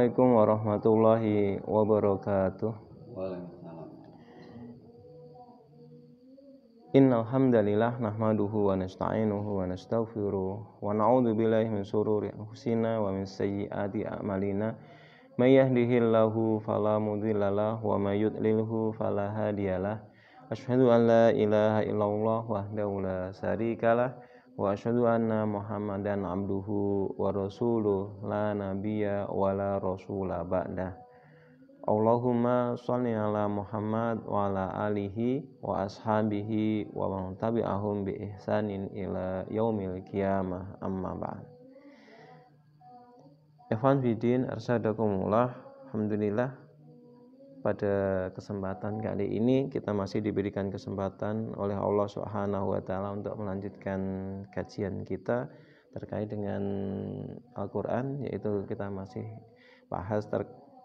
Assalamualaikum warahmatullahi wabarakatuh. Waalaikumsalam. Innal hamdalillah nahmaduhu wa nasta'inuhu wa nastaghfiruh wa na'udzu billahi min shururi anfusina wa min sayyiati a'malina. May yahdihillahu fala mudhillalah wa may yudlilhu fala hadiyalah. Asyhadu an la ilaha illallah wahdahu la syarikalah wa asyhadu anna Muhammadan abduhu wa rasuluh la nabiyya wa la rasula ba'dah. Allahumma sholli ala Muhammad wa ala alihi wa ashabihi wa man tabi'ahum bi ihsanin ila yaumil qiyamah, amma ba'd. Ikhwan fillah arsadakumullah. Alhamdulillah, pada kesempatan kali ini kita masih diberikan kesempatan oleh Allah Subhanahu wa taala untuk melanjutkan kajian kita terkait dengan Al-Qur'an, yaitu kita masih bahas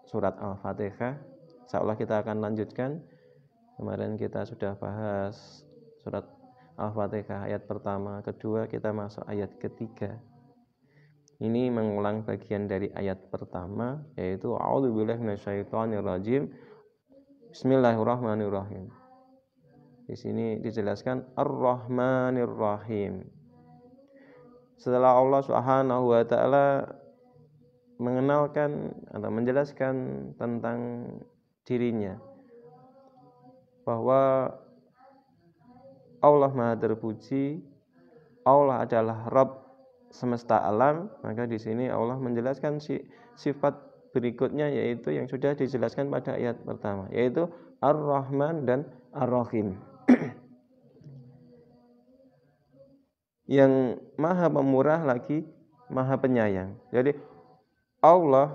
surat Al-Fatihah. Insyaallah kita akan lanjutkan. Kemarin kita sudah bahas surat Al-Fatihah ayat pertama, kedua, kita masuk ayat ketiga. Ini mengulang bagian dari ayat pertama, yaitu a'udzubillahi minasyaitonirrajim. Bismillahirrahmanirrahim. Di sini dijelaskan Ar-Rahmanir-Rahim. Setelah Allah Subhanahu wa taala mengenalkan atau menjelaskan tentang dirinya, bahwa Allah Maha terpuji, Allah adalah Rabb semesta alam, maka di sini Allah menjelaskan sifat berikutnya, yaitu yang sudah dijelaskan pada ayat pertama, yaitu Ar-Rahman dan Ar-Rahim. Yang Maha Pemurah lagi Maha Penyayang. Jadi Allah,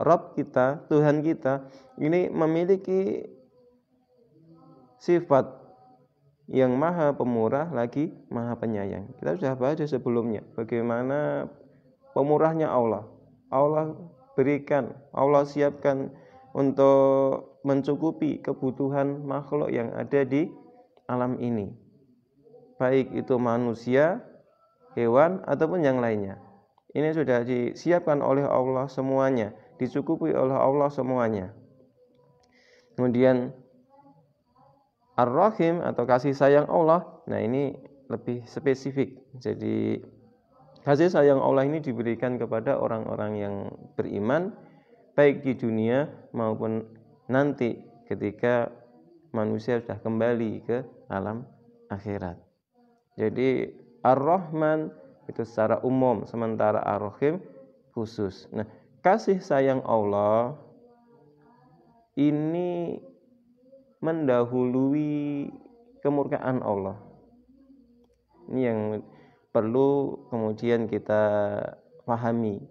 Rabb kita, Tuhan kita, ini memiliki sifat yang Maha Pemurah lagi Maha Penyayang. Kita sudah bahas sebelumnya bagaimana pemurahnya Allah. Allah berikan, Allah siapkan untuk mencukupi kebutuhan makhluk yang ada di alam ini, baik itu manusia, hewan, ataupun yang lainnya. Ini sudah disiapkan oleh Allah semuanya, dicukupi oleh Allah semuanya. Kemudian Ar-Rahim atau kasih sayang Allah, nah ini lebih spesifik. Jadi kasih sayang Allah ini diberikan kepada orang-orang yang beriman, baik di dunia maupun nanti ketika manusia sudah kembali ke alam akhirat. Jadi Ar-Rahman itu secara umum, sementara Ar-Rahim khusus. Nah, kasih sayang Allah ini mendahului kemurkaan Allah. Ini yang perlu kemudian kita pahami.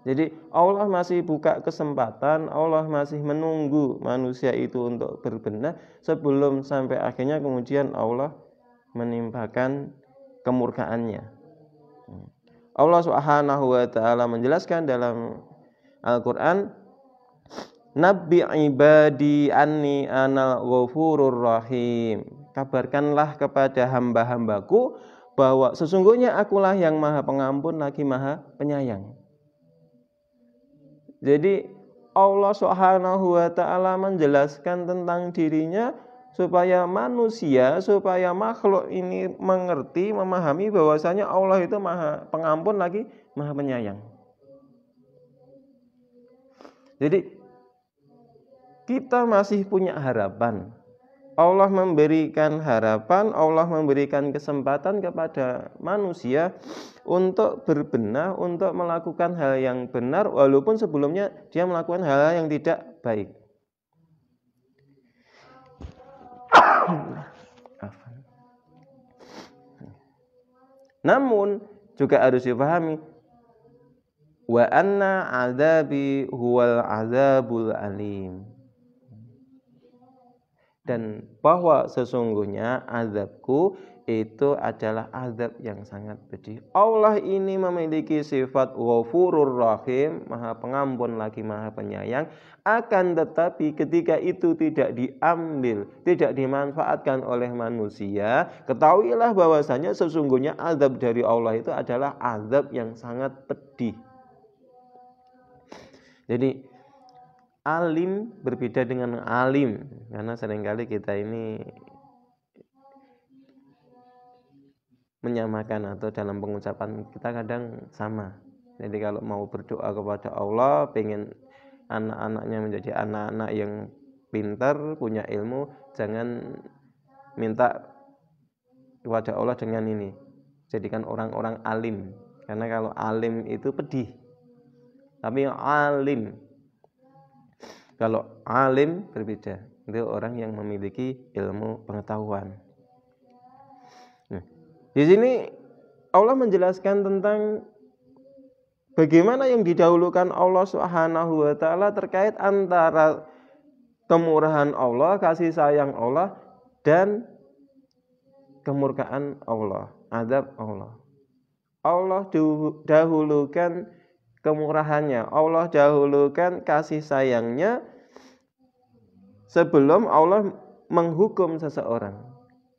Jadi Allah masih buka kesempatan, Allah masih menunggu manusia itu untuk berbenah sebelum sampai akhirnya kemudian Allah menimpakan kemurkaannya. Allah Subhanahu wa taala menjelaskan dalam Al-Qur'an, Nabbi ibadi anni anal ghafurur rahim. Kabarkanlah kepada hamba-hambaku bahwa sesungguhnya akulah yang Maha Pengampun lagi Maha Penyayang. Jadi Allah Subhanahu wa taala menjelaskan tentang dirinya supaya manusia, supaya makhluk ini mengerti, memahami bahwasanya Allah itu Maha Pengampun lagi Maha Penyayang. Jadi kita masih punya harapan. Allah memberikan harapan, Allah memberikan kesempatan kepada manusia untuk berbenah, untuk melakukan hal yang benar, walaupun sebelumnya dia melakukan hal yang tidak baik. Namun juga harus dipahami, wa anna azabi huwal azabul alim. Dan bahwa sesungguhnya azabku itu adalah azab yang sangat pedih. Allah ini memiliki sifat Ghafurur Rahim, Maha Pengampun lagi Maha Penyayang. Akan tetapi ketika itu tidak diambil, tidak dimanfaatkan oleh manusia, ketahuilah bahwasanya sesungguhnya azab dari Allah itu adalah azab yang sangat pedih. Jadi alim berbeda dengan alim, karena seringkali kita ini menyamakan atau dalam pengucapan kita kadang sama. Jadi kalau mau berdoa kepada Allah, pengen anak-anaknya menjadi anak-anak yang pintar, punya ilmu, jangan minta kepada Allah dengan ini, jadikan orang-orang alim, karena kalau alim itu pedih. Tapi alim, kalau alim berbeda, itu orang yang memiliki ilmu pengetahuan. Nah, di sini Allah menjelaskan tentang bagaimana yang didahulukan Allah Subhanahu wa taala terkait antara kemurahan Allah, kasih sayang Allah, dan kemurkaan Allah, azab Allah. Allah dahulukan kemurahannya, Allah dahulukan kasih sayangnya sebelum Allah menghukum seseorang.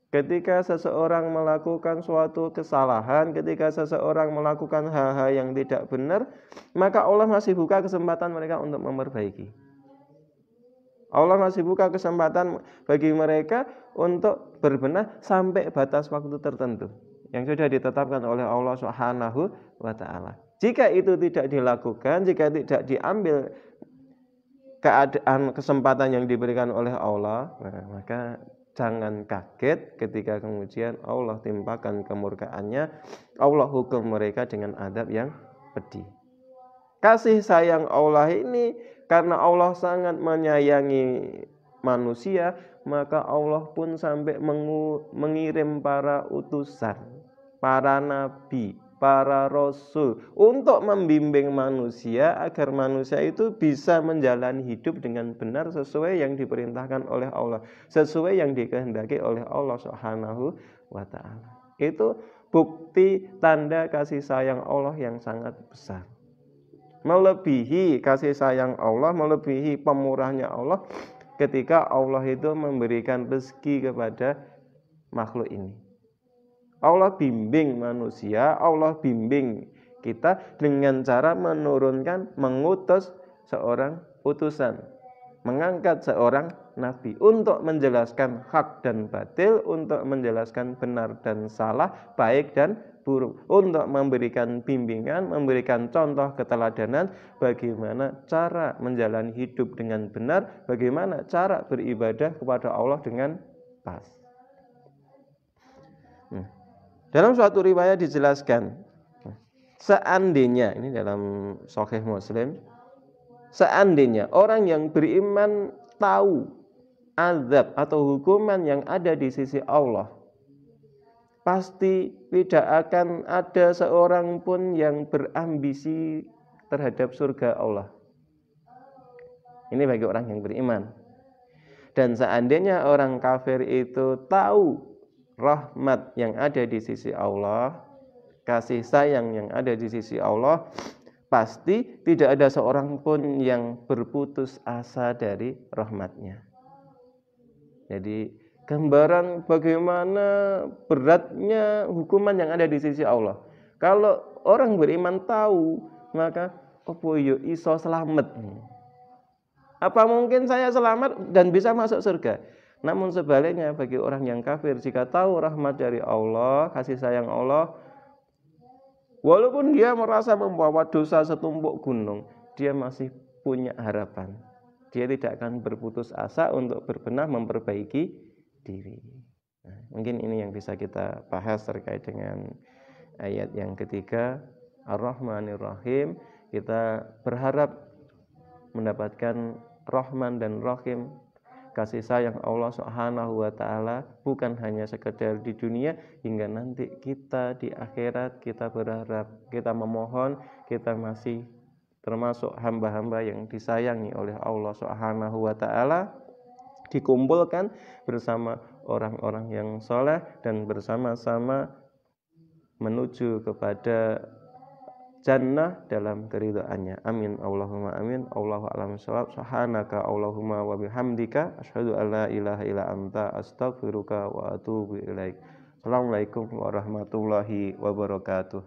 Ketika seseorang melakukan suatu kesalahan, ketika seseorang melakukan hal-hal yang tidak benar, maka Allah masih buka kesempatan mereka untuk memperbaiki. Allah masih buka kesempatan bagi mereka untuk berbenah sampai batas waktu tertentu yang sudah ditetapkan oleh Allah Subhanahu wa taala. Jika itu tidak dilakukan, jika tidak diambil keadaan kesempatan yang diberikan oleh Allah, maka jangan kaget ketika kemudian Allah timpakan kemurkaannya, Allah hukum mereka dengan azab yang pedih. Kasih sayang Allah ini, karena Allah sangat menyayangi manusia, maka Allah pun sampai mengirim para utusan, para nabi, para rasul untuk membimbing manusia agar manusia itu bisa menjalani hidup dengan benar sesuai yang diperintahkan oleh Allah, sesuai yang dikehendaki oleh Allah Subhanahu wa taala. Itu bukti tanda kasih sayang Allah yang sangat besar. Melebihi kasih sayang Allah, melebihi pemurahnya Allah ketika Allah itu memberikan rezeki kepada makhluk ini. Allah bimbing manusia, Allah bimbing kita dengan cara menurunkan, mengutus seorang utusan, mengangkat seorang nabi untuk menjelaskan hak dan batil, untuk menjelaskan benar dan salah, baik dan buruk, untuk memberikan bimbingan, memberikan contoh keteladanan bagaimana cara menjalani hidup dengan benar, bagaimana cara beribadah kepada Allah dengan pas. Dalam suatu riwayat dijelaskan, seandainya, ini dalam Sahih Muslim, seandainya orang yang beriman tahu azab atau hukuman yang ada di sisi Allah, pasti tidak akan ada seorang pun yang berambisi terhadap surga Allah. Ini bagi orang yang beriman. Dan seandainya orang kafir itu tahu rahmat yang ada di sisi Allah, kasih sayang yang ada di sisi Allah, pasti tidak ada seorang pun yang berputus asa dari rahmatnya. Jadi gambaran bagaimana beratnya hukuman yang ada di sisi Allah. Kalau orang beriman tahu, maka opo yo iso selamat. Apa mungkin saya selamat dan bisa masuk surga? Namun sebaliknya bagi orang yang kafir, jika tahu rahmat dari Allah, kasih sayang Allah, walaupun dia merasa membawa dosa setumpuk gunung, dia masih punya harapan. Dia tidak akan berputus asa untuk berbenah memperbaiki diri. Nah, mungkin ini yang bisa kita bahas terkait dengan ayat yang ketiga, Ar-Rahmanir Rahim. Kita berharap mendapatkan Rahman dan Rahim, kasih sayang Allah Subhanahu wa taala, bukan hanya sekedar di dunia, hingga nanti kita di akhirat kita berharap, kita memohon, kita masih termasuk hamba-hamba yang disayangi oleh Allah Subhanahu wa taala, dikumpulkan bersama orang-orang yang soleh dan bersama-sama menuju kepada jannah dalam keridhaannya. Amin Allahumma amin. Allahu a'lam bishawab. Subhanaka Allahumma wa bihamdika asyhadu an la ilaha illa anta astaghfiruka wa atubu ilaik. Assalamualaikum warahmatullahi wabarakatuh.